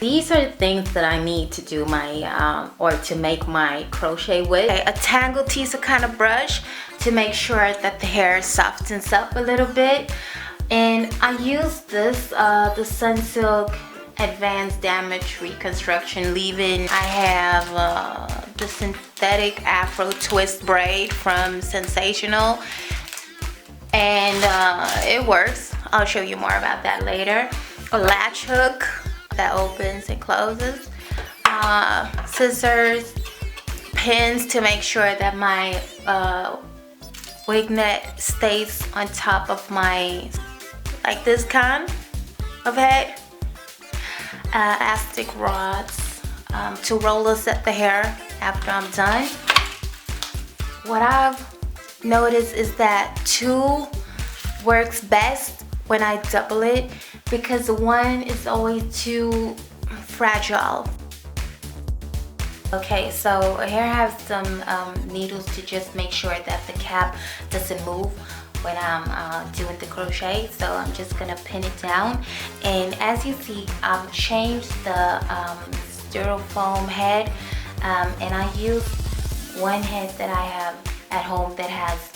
These are the things that I need to do my, or to make my crochet wig. A tangle teaser kind of brush to make sure that the hair softens up a little bit. And I use this, the Sunsilk Advanced Damage Reconstruction leave-in. I have the synthetic Afro twist braid from Sensational. And it works. I'll show you more about that later. A latch hook that opens and closes, scissors, pins to make sure that my wig net stays on top of my, like this kind of head, elastic rods to roller set the hair after I'm done. What I've noticed is that 2 works best when I double it, because one is always too fragile. Okay, so here I have some needles to just make sure that the cap doesn't move when I'm doing the crochet. So I'm just gonna pin it down, and as you see, I've changed the styrofoam head, and I use one head that I have at home that has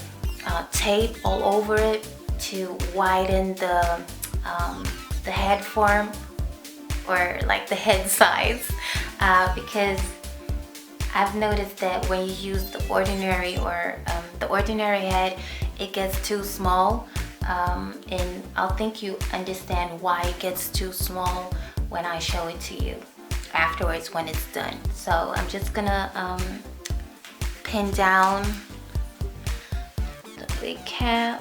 tape all over it to widen the head form, or like the head size, because I've noticed that when you use the ordinary or the ordinary head, it gets too small, and I'll think you understand why it gets too small when I show it to you afterwards when it's done. So I'm just gonna pin down the big cap.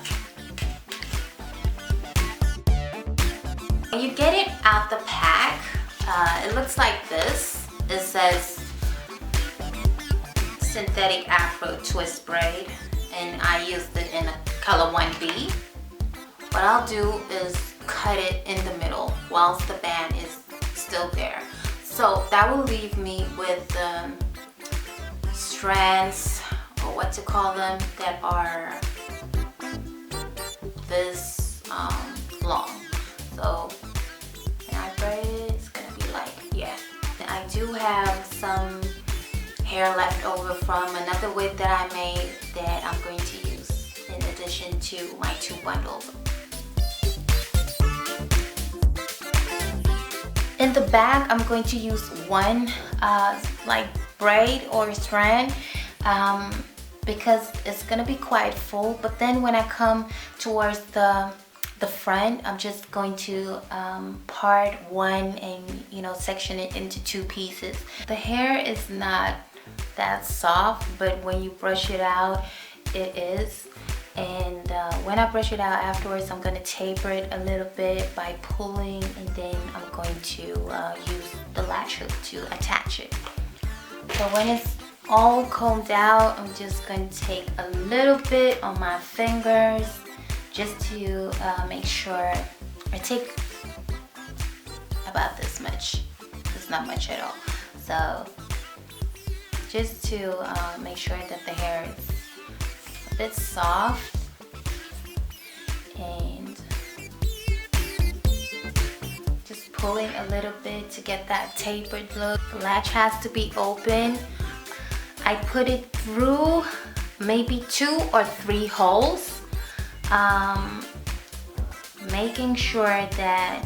When you get it out the pack, it looks like this. It says synthetic Afro twist braid, and I used it in a color 1B. What I'll do is cut it in the middle whilst the band is still there. So that will leave me with strands, or what to call them, that are this long. So when I braid it, it's gonna be like, yeah. And I do have some hair left over from another wig that I made that I'm going to use in addition to my 2 bundles. In the back, I'm going to use one like braid or strand, because it's gonna be quite full. But then when I come towards the front, I'm just going to part one and, you know, section it into 2 pieces. The hair is not that soft, but when you brush it out, it is. And when I brush it out afterwards, I'm going to taper it a little bit by pulling, and then I'm going to use the latch hook to attach it. So when it's all combed out, I'm just going to take a little bit on my fingers just to make sure. I take about this much. It's not much at all. So just to make sure that the hair is a bit soft, and just pulling a little bit to get that tapered look. The latch has to be open. I put it through maybe 2 or 3 holes, making sure that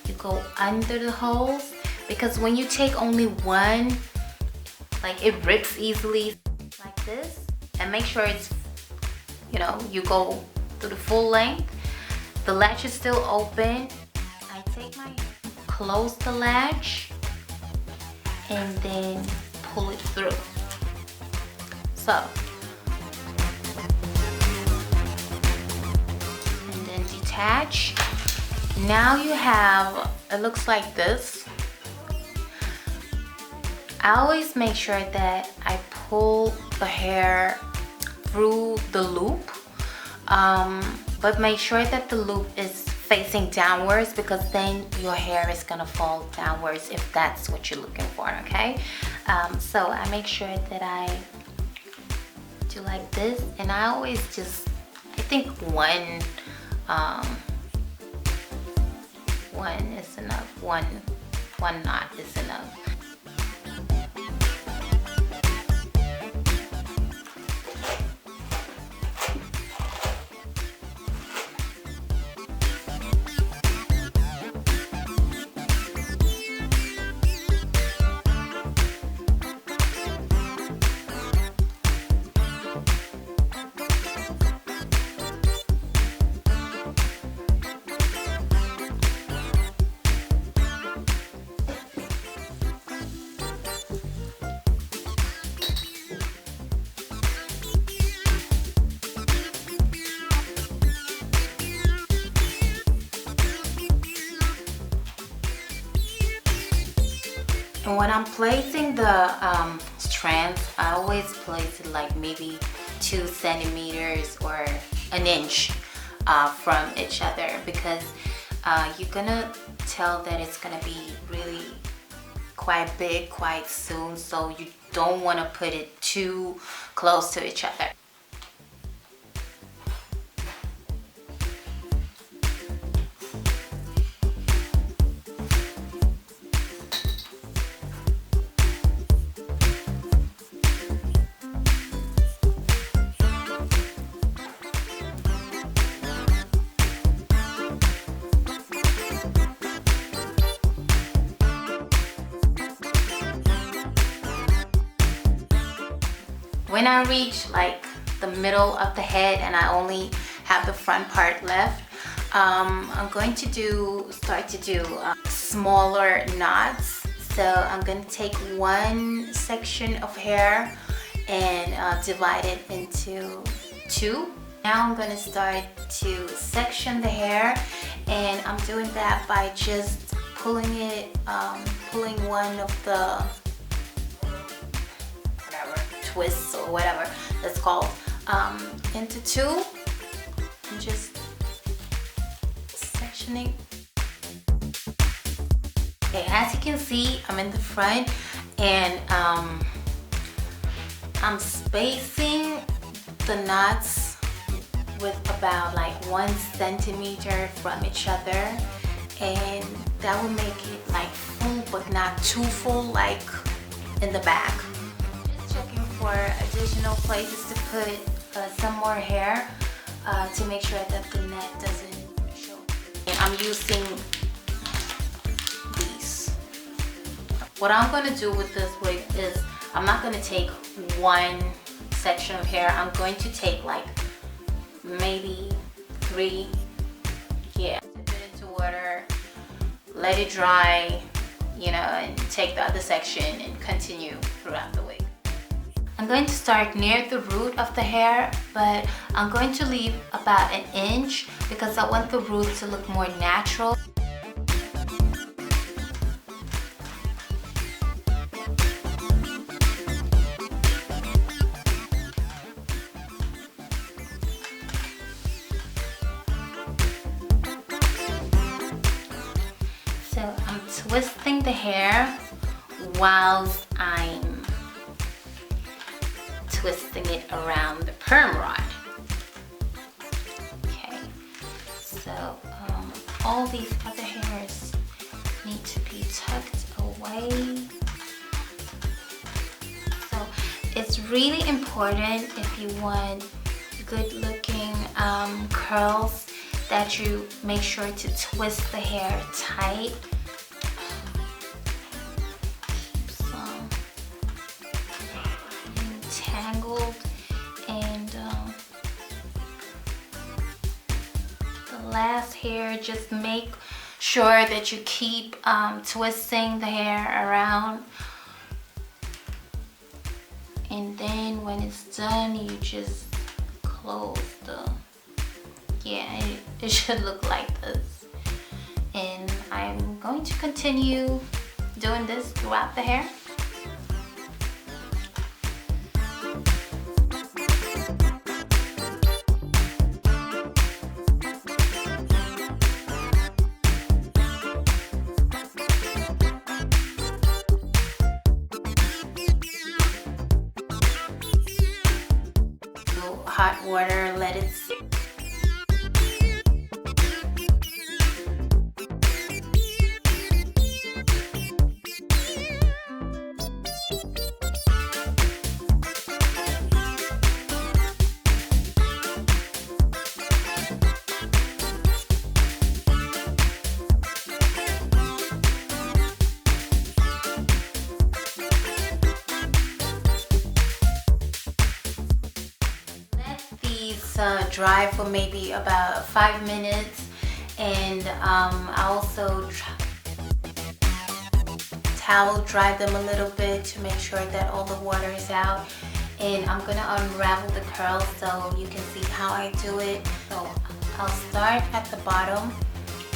you go under the holes, because when you take only one, like, it rips easily like this. And make sure it's, you know, you go through the full length. The latch is still open. I take my, close the latch and then pull it through. So, and then detach. Now you have, it looks like this. I always make sure that I pull the hair through the loop, but make sure that the loop is facing downwards, because then your hair is gonna fall downwards if that's what you're looking for, okay? So I make sure that I do like this, and I always just, I think one is enough, one one knot is enough. And when I'm placing the strands, I always place it like maybe 2 centimeters or an inch from each other, because you're gonna tell that it's gonna be really quite big quite soon, so you don't want to put it too close to each other. When I reach like the middle of the head and I only have the front part left, I'm going to start to do smaller knots. So I'm going to take one section of hair and divide it into 2. Now I'm going to start to section the hair, and I'm doing that by just pulling one of the twists or whatever that's called into 2 and just sectioning. Okay, as you can see, I'm in the front and I'm spacing the knots with about like 1 centimeter from each other, and that will make it like full but not too full like in the back. Checking for additional places to put some more hair to make sure that the net doesn't show. And I'm using these. What I'm going to do with this wig is I'm not going to take one section of hair. I'm going to take like maybe 3. Yeah. Put it into water, let it dry, you know, and take the other section and continue throughout the wig. I'm going to start near the root of the hair, but I'm going to leave about 1 inch because I want the root to look more natural. So I'm twisting the hair whilst I'm twisting it around the perm rod. Okay, so all these other hairs need to be tucked away. So it's really important, if you want good looking curls, that you make sure to twist the hair tight. And the last hair, just make sure that you keep twisting the hair around, and then when it's done you just close the, yeah, it should look like this. And I'm going to continue doing this throughout the hair. Hot water, let it sit. dry for maybe about 5 minutes, and I also towel dry them a little bit to make sure that all the water is out. And I'm gonna unravel the curls so you can see how I do it. So I'll start at the bottom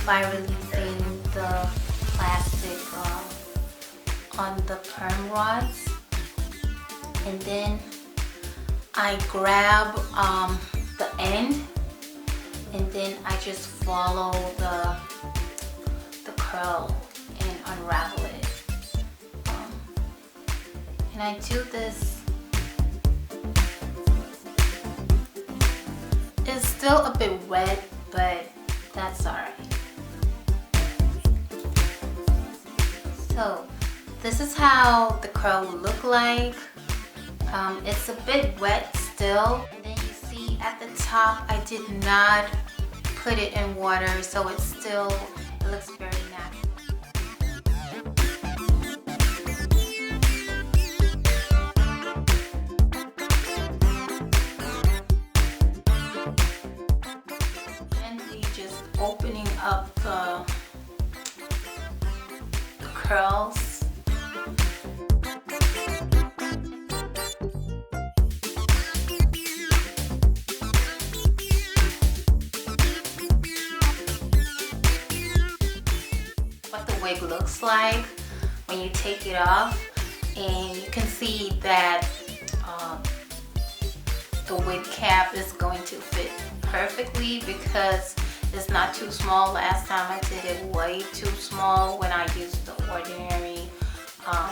by releasing the plastic on the perm rods, and then I grab the end, and then I just follow the curl and unravel it. And I do this. It's still a bit wet, but that's alright. So this is how the curl will look like. It's a bit wet still. And then you see at the top, I did not put it in water, so it looks very natural. Opening up the curls. What the wig looks like when you take it off, and you can see that the wig cap is going to fit perfectly because it's not too small. Last time I did it way too small when I used the ordinary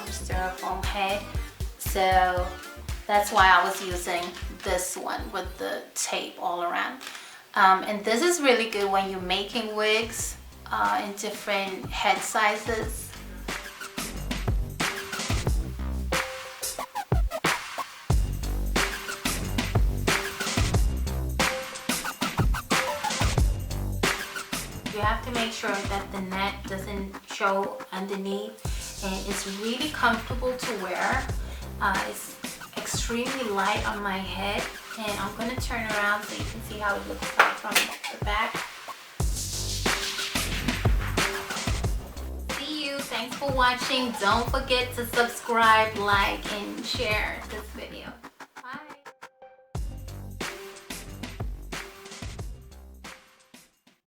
styrofoam head. So that's why I was using this one with the tape all around. And this is really good when you're making wigs in different head sizes. You have to make sure that the net doesn't show underneath, and it's really comfortable to wear. It's extremely light on my head, and I'm going to turn around so you can see how it looks like from the back. See you. Thanks for watching. Don't forget to subscribe, like, and share this video.